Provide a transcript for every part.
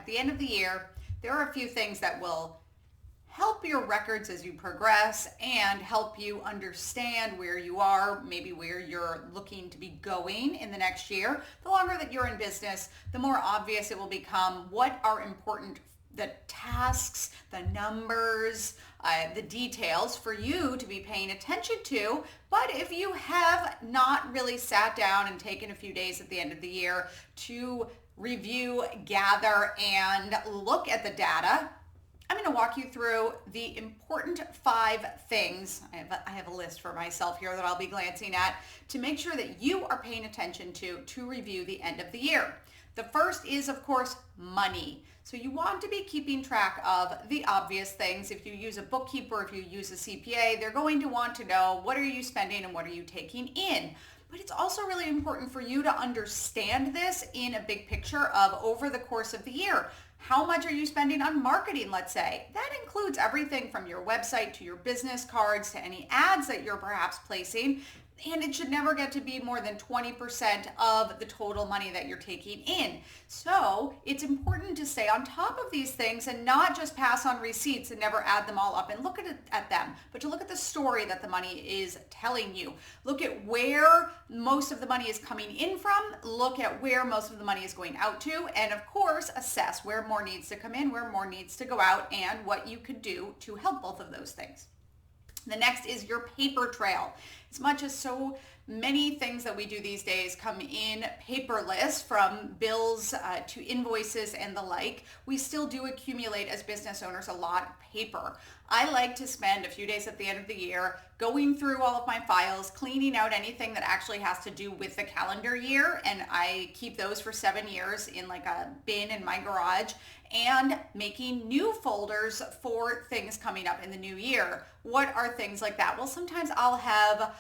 the end of the year, there are a few things that will help your records as you progress and help you understand where you are, maybe where you're looking to be going in the next year. The longer that you're in business, the more obvious it will become what are important, the tasks, the numbers, the details for you to be paying attention to. But if you have not really sat down and taken a few days at the end of the year to review, gather, and look at the data, I'm going to walk you through the important 5 things. I have a list for myself here that I'll be glancing at to make sure that you are paying attention to review the end of the year. The first is, of course, money. So you want to be keeping track of the obvious things. If you use a bookkeeper, if you use a CPA, they're going to want to know what are you spending and what are you taking in. But it's also really important for you to understand this in a big picture of over the course of the year. How much are you spending on marketing, let's say? That includes everything from your website to your business cards to any ads that you're perhaps placing. And it should never get to be more than 20% of the total money that you're taking in. So it's important to stay on top of these things and not just pass on receipts and never add them all up and look at them, but to look at the story that the money is telling you. Look at where most of the money is coming in from, look at where most of the money is going out to, and of course, assess where more needs to come in, where more needs to go out, and what you could do to help both of those things. The next is your paper trail. As much as so many things that we do these days come in paperless, from bills to invoices and the like, we still do accumulate as business owners a lot of paper. I like to spend a few days at the end of the year going through all of my files, cleaning out anything that actually has to do with the calendar year, and I keep those for 7 years in like a bin in my garage, and making new folders for things coming up in the new year. What are things like that? Well, sometimes I'll have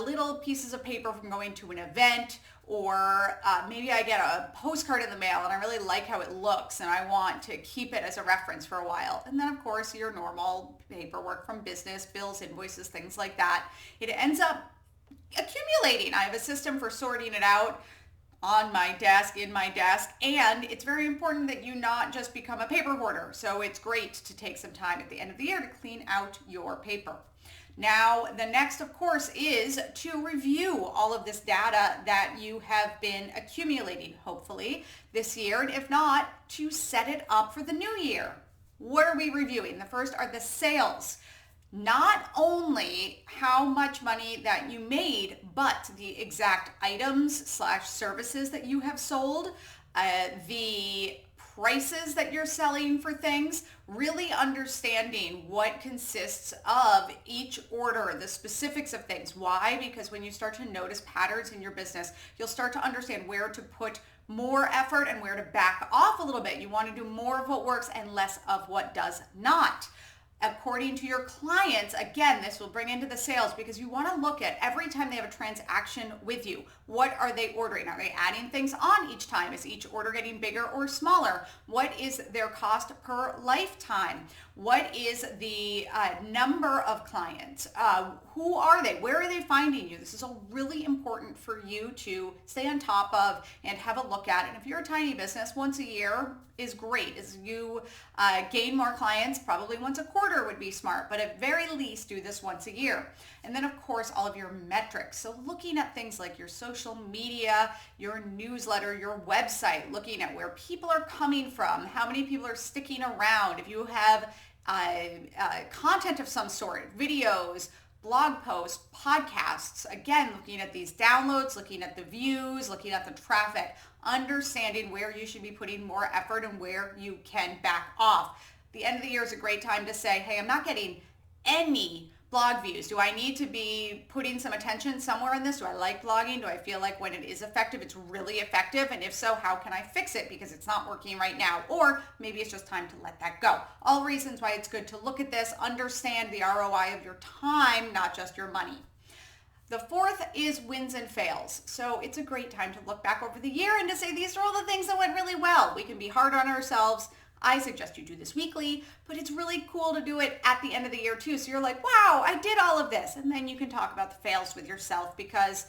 little pieces of paper from going to an event, or maybe I get a postcard in the mail and I really like how it looks and I want to keep it as a reference for a while. And then of course your normal paperwork from business, bills, invoices, things like that. It ends up accumulating. I have a system for sorting it out on my desk, in my desk, and it's very important that you not just become a paper hoarder. So it's great to take some time at the end of the year to clean out your paper. Now, the next, of course, is to review all of this data that you have been accumulating, hopefully, this year, and if not, to set it up for the new year. What are we reviewing? The first are the sales. Not only how much money that you made, but the exact items/services that you have sold, the prices that you're selling for things, really understanding what consists of each order, the specifics of things. Why? Because when you start to notice patterns in your business, you'll start to understand where to put more effort and where to back off a little bit. You want to do more of what works and less of what does not. According to your clients, again, this will bring into the sales, because you want to look at every time they have a transaction with you. What are they ordering? Are they adding things on each time? Is each order getting bigger or smaller? What is their cost per lifetime? What is the number of clients? Who are they? Where are they finding you? This is all really important for you to stay on top of and have a look at. And if you're a tiny business, once a year is great. As you gain more clients, probably once a quarter would be smart, but at very least do this once a year. And then of course, all of your metrics. So looking at things like your social media, your newsletter, your website, looking at where people are coming from, how many people are sticking around. If you have content of some sort, videos, blog posts, podcasts, again, looking at these downloads, looking at the views, looking at the traffic, understanding where you should be putting more effort and where you can back off. The end of the year is a great time to say, hey, I'm not getting any blog views. Do I need to be putting some attention somewhere in this? Do I like blogging? Do I feel like when it is effective, it's really effective? And if so, how can I fix it because it's not working right now? Or maybe it's just time to let that go. All reasons why it's good to look at this, understand the ROI of your time, not just your money. The fourth is wins and fails. So it's a great time to look back over the year and to say, these are all the things that went really well. We can be hard on ourselves. I suggest you do this weekly, but it's really cool to do it at the end of the year too. So you're like, wow, I did all of this. And then you can talk about the fails with yourself, because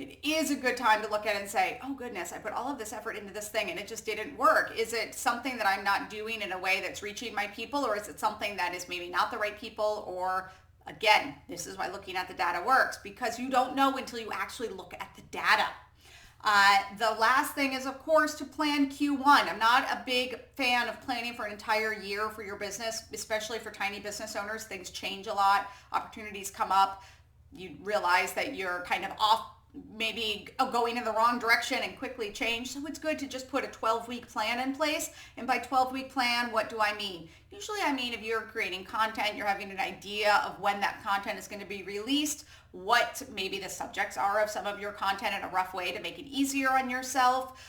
it is a good time to look at it and say, oh goodness, I put all of this effort into this thing and it just didn't work. Is it something that I'm not doing in a way that's reaching my people, or is it something that is maybe not the right people? Or again, this is why looking at the data works, because you don't know until you actually look at the data. The last thing is, of course, to plan Q1. I'm not a big fan of planning for an entire year for your business, especially for tiny business owners. Things change a lot. Opportunities come up. You realize that you're kind of off, maybe going in the wrong direction and quickly change. So it's good to just put a 12-week plan in place. And by 12-week plan, what do I mean? Usually I mean if you're creating content, you're having an idea of when that content is going to be released, what maybe the subjects are of some of your content in a rough way to make it easier on yourself.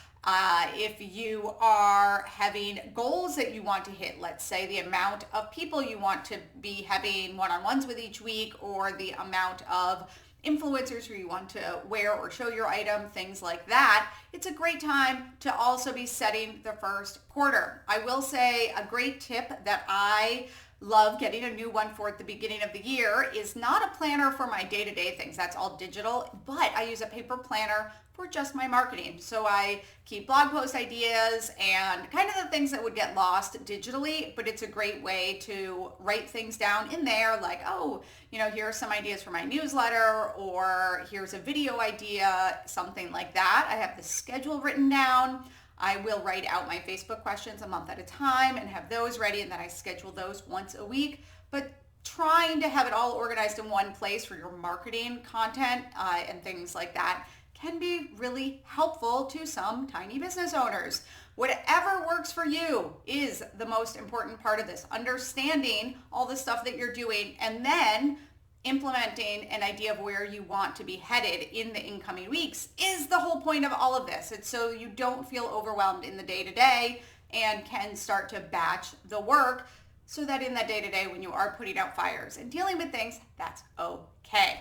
If you are having goals that you want to hit, let's say the amount of people you want to be having one-on-ones with each week, or the amount of influencers who you want to wear or show your item, things like that, it's a great time to also be setting the first quarter. I will say a great tip that I love getting a new one for at the beginning of the year is not a planner for my day-to-day things. That's all digital, but I use a paper planner for just my marketing. So I keep blog post ideas and kind of the things that would get lost digitally, but it's a great way to write things down in there, like, oh, here are some ideas for my newsletter, or here's a video idea, something like that. I have the schedule written down. I will write out my Facebook questions a month at a time and have those ready, and then I schedule those once a week. But trying to have it all organized in one place for your marketing content and things like that can be really helpful to some tiny business owners. Whatever works for you is the most important part of this. Understanding all the stuff that you're doing and then implementing an idea of where you want to be headed in the incoming weeks is the whole point of all of this. It's so you don't feel overwhelmed in the day-to-day and can start to batch the work, so that in that day-to-day when you are putting out fires and dealing with things, that's okay.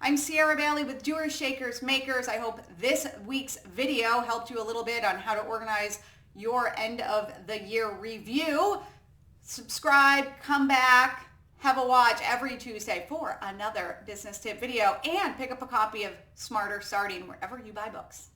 I'm Sierra Bailey with Doers, Shakers, Makers. I hope this week's video helped you a little bit on how to organize your end of the year review. Subscribe, come back, have a watch every Tuesday for another business tip video, and pick up a copy of Smarter Starting wherever you buy books.